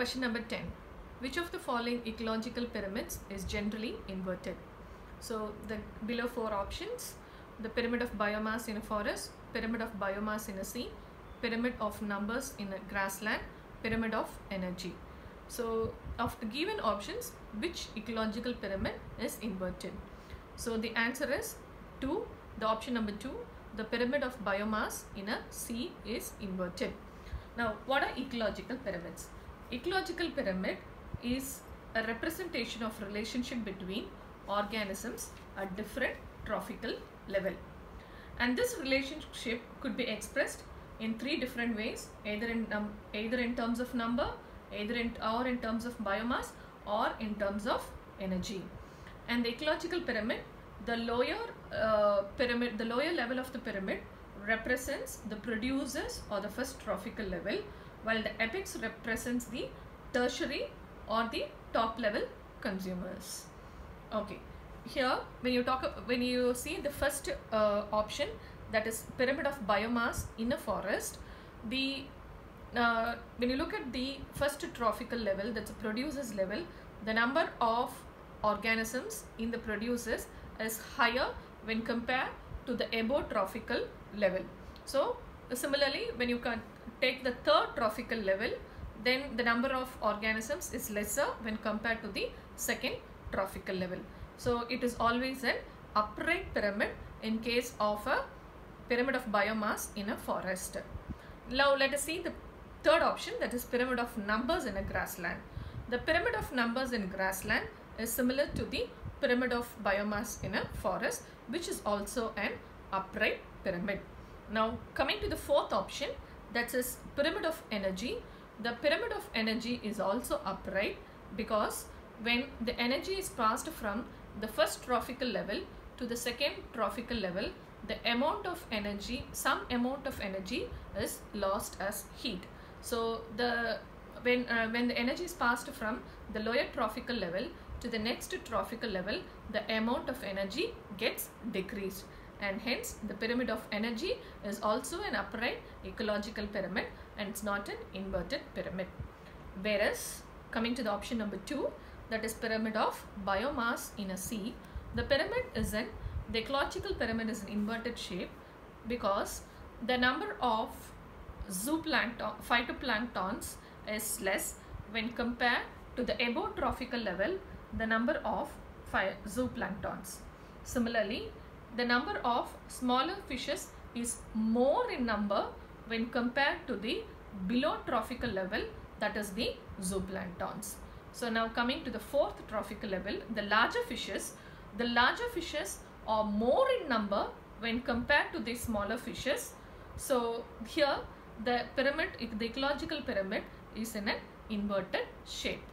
Question number 10. Which of the following ecological pyramids is generally inverted? So the below four options: the pyramid of biomass in a forest, pyramid of biomass in a sea, pyramid of numbers in a grassland, pyramid of energy. So of the given options, which ecological pyramid is inverted? So the answer is 2. The option number 2, the pyramid of biomass in a sea is inverted. Now, what are ecological pyramids? Ecological pyramid is a representation of relationship between organisms at different trophical level. And this relationship could be expressed in three different ways, either in terms of number, or in terms of biomass, or in terms of energy. And the ecological pyramid, the lower level of the pyramid represents the producers or the first trophical level, while the apex represents the tertiary or the top level consumers. Okay, here when you see the first option, that is pyramid of biomass in a forest, when you look at the first trophical level, that's a producers level, the number of organisms in the producers is higher when compared to the above trophical level. So similarly, when you can take the third trophical level, then the number of organisms is lesser when compared to the second trophical level. So it is always an upright pyramid in case of a pyramid of biomass in a forest. Now let us see the third option, that is pyramid of numbers in a grassland. The pyramid of numbers in grassland is similar to the pyramid of biomass in a forest, which is also an upright pyramid. Now coming to the fourth option, that is pyramid of energy. The pyramid of energy is also upright because when the energy is passed from the first trophical level to the second trophical level, the amount of energy, some amount of energy is lost as heat. So when the energy is passed from the lower trophical level to the next trophical level, the amount of energy gets decreased, and hence the pyramid of energy is also an upright ecological pyramid and it's not an inverted pyramid. Whereas coming to the option number 2, that is pyramid of biomass in a sea, the ecological pyramid is an inverted shape because the number of phytoplanktons is less when compared to the above trophical level, the number of zooplanktons. Similarly, the number of smaller fishes is more in number when compared to the below trophical level, that is the zooplanktons. So now coming to the fourth trophical level, the larger fishes are more in number when compared to the smaller fishes. So here the ecological pyramid is in an inverted shape.